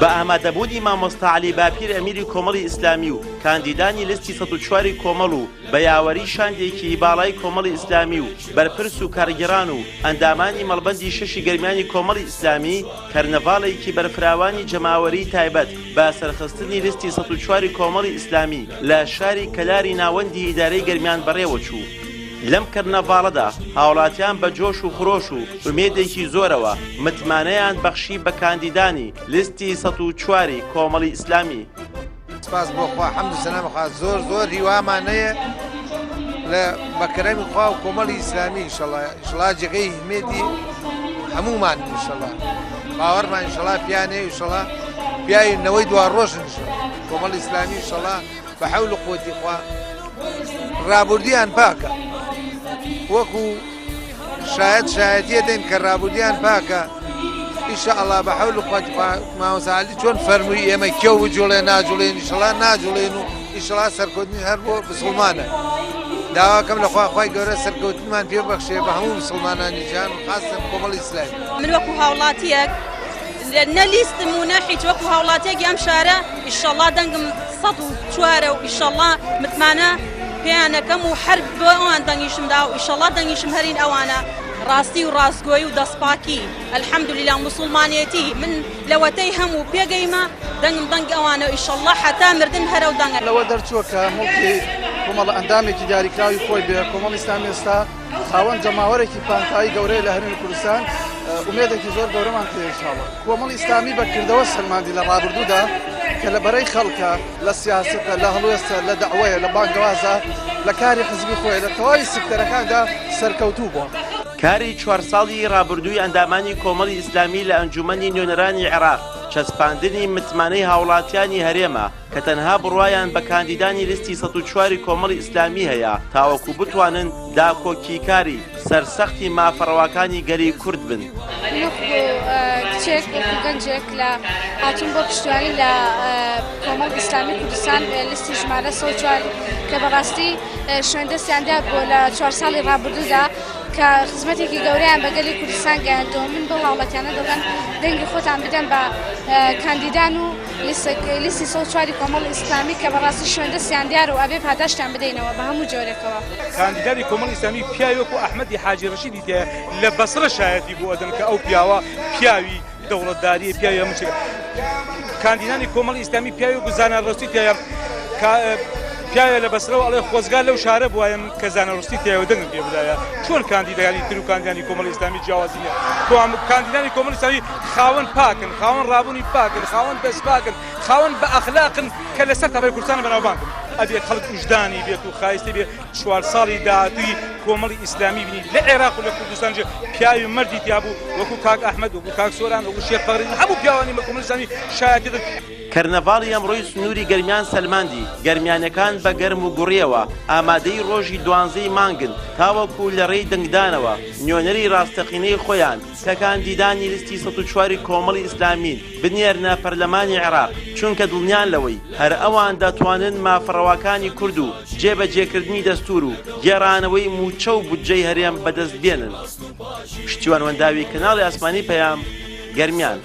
بە ئامادەبوونی مامۆستا عەلی باپیر ئەمیری کۆمەڵی ئیسلامی و کاندیدانی لیستی 104 کۆمەڵ و بە یاوەری شاندێکی باڵای کۆمەڵی ئیسلامی و بەرپرس و کارگەران و ئەندامانی مەڵبەندی شەشی گەرمیانی کۆمەڵی ئیسلامی کەرنەڤاڵێکی بەرفراوانی جەماوەری تایبەت بە سەرخستنی لیستی 104 کۆمەڵی ئیسلامی لە شاری کەلاری ناوەندی ئیدارەی گەرمیان بەڕێوە چوو. لەم کەرنەڤاڵەدا هاوڵاتیان بە جۆش و خرۆش و ئومێدێکی زۆرەوە متمانەیان بەخشی بە کاندیدانی لیستی 104 کۆمەڵی ئیسلامی. سپاس بۆ خوا حەمد و سەلام خوا زۆر هیوامانەیە لە بەکەرەمی خوا و کۆمەڵی ئیسلامی ئینشەڵا جێگەی هەمێدی هەمومان ئینشەڵا باوەڕمان ئینشەڵا پیانێ ئینشەڵا پیاوی نەوەی دوا ڕۆژن کۆمەڵی ئیسلامی ئینشەڵا بە حەول و قووەتی خوا ڕابردیان پاکە وەکو شایەتیە دێن کە ڕابردیان پاکە ئینشەڵا بە حەول و قووەتی مامۆستا عەلی چۆن فەرمووی ئێمە کێو بجوڵێ ناجوڵێن ئینشەڵا ناجوڵێن و ئینشەڵا سەرکەوتنی هەر بۆ مسڵمانە داواکەم لە خوای گەورە سەرکەوتنمان پێ بەخشێ بە هەموو مسڵمانانی جیهان و خاستە کۆمەڵی ئیسلامی. من وەکو هاوڵاتیەک نە لیستم و نە هیچ وەکو هاوڵاتیەکی ئەم شارە ئینشەڵا دەنگم 104 و ئینشەڵا متمانە پێیانەکەم و هەر بۆ ئەوان دەنگیشمدا و ئینشەڵا دەنگیشم هەرین ئەوانە ڕاستی و ڕاستگۆیی و دەستپاکی ئەلحەمدولیلا موسڵمانێتی من لەوەتەی هەموو پێگەیمە دەنگم دەنگ ئەوانە ئینشەڵا حتا مردن هەرە و دەنگە لەوە دەرچووە کە مڵکی کۆمەڵ ئەندامێکی دیاریکراوی خۆی بێ کۆمەڵی ئیسلامی ئێستا خاوەن جەماوەرێکی پانتایی گەورەی لە هەرێمی کوردستان ئومێدێکی زۆر گەورەمان پێ ئینشاڵڵا کۆمەڵی ئیسلامی بەکردەوە سەلماندی لە ڕابردوودا کە لە بەرەی خەڵکە لە سیاسەتە لە هەڵوێستە لە دەعوەیە لە بانگەوازە لە کاری حزبی خۆی لە تەواوی سکتەرەکاندا سەرکەوتوو بووە. کاری 4 ساڵی ڕابردووی ئەندامانی کۆمەڵی ئیسلامی لە ئەنجومەنی نوێنەرانی عێراق چەسپاندنی متمانەی هاوڵاتیانی هەرێمە کە تەنها بڕوایان بە کاندیدانی لیستی 104 کۆمەڵی ئیسلامی هەیە تاوەکو بتوانن داکۆکیکاری سەرسەختی مافەڕەواکانی گەری کورد بن. کچێک وەکو گەنجێک لە هاتوون بۆ پشتیوانی لە کۆمەڵ ئیسلامی کوردستان لیستی ژمارە 104 کە بەڕاستی شوێندەستیاندا بۆ لە 4 ساڵی ڕابردوودا کە خزمەتێکی گەورەیان بە گەلی کوردستان گەیاندەوە من بۆ هاوڵاتیانە دەڵێن دەنگی خۆتان بدەن بە کاندیدان و لیستی 104 کۆمەڵ ئیسلامی کە بەڕاستی شوێندەستیان دیارە و ئەبێ پاداشتیان بدەینەوە بە هەموو جۆرێکەوە. کاندیدانی کۆمەڵ ئیسلامی پیاوی وەکو ئەحمەدی حاجی ڕەشیدی تێ لە بەسرە شایەتی بۆ ئەدەن کە ئەو پیاوە پیاوی دەوڵەتداریە پیاوی هەموو شتێک. کاندیدانی کۆمەڵ ئیسلامی پیاوی وەکو زانارڕستی تێیە پیاوە لە بەسرەوە ئەڵێ خۆزگار لەو شارە بواە کە زانەڕستی تێوە دەنگم پێ بدایە چۆن کاندیدانی تر و کاندیدانی کۆمەڵی ئیسلامی جیاوازی نیە. کاندیدانی کۆمەڵی ئیسلامی خاوەن پاکن خاوەن ڕابوونی پاکن خاوەن دەست پاکن خاوەن بە ئەخلاقن کە لەسەر تەبەی کوردستانە بەناوبانگن ئەبێت خەڵک وجدانی بێت و خایستی بێت 4 ساڵی داهاتووی کۆمەڵی ئیسلامی بینی لە عێراق و لە کوردستان پیاوی مردی تیابوو وەکو کاک ئەحمەد وەکو کاک سۆران وەکو شێخ فەغری هەموو پیاوانی کۆمەڵی ئیسلامی شایەتی کەرنەڤاڵی ئەمڕۆی سنووری گەرمیان سەلماندی گەرمیانەکان بە گەرم و گوڕیەوە ئامادەی ڕۆژی 12 مانگن تاوەکو لە ڕێی دەنگدانەوە نوێنەری ڕاستەقینەی خۆیان کە کاندیدانی لیستی 104 کۆمەڵی ئیسلامین بنێرنە پەرلەمانی عێراق چونکە دڵنیان لەوەی هەر ئەوان دەتوانن مافەڕەواکانی کورد و جێبەجێکردنی دەستور و گێڕانەوەی موچە و بودجەی هەرێم بەدەست بێنن. پشتیوان وەنداوی کەناڵی ئاسمانی پەیام گەرمیان.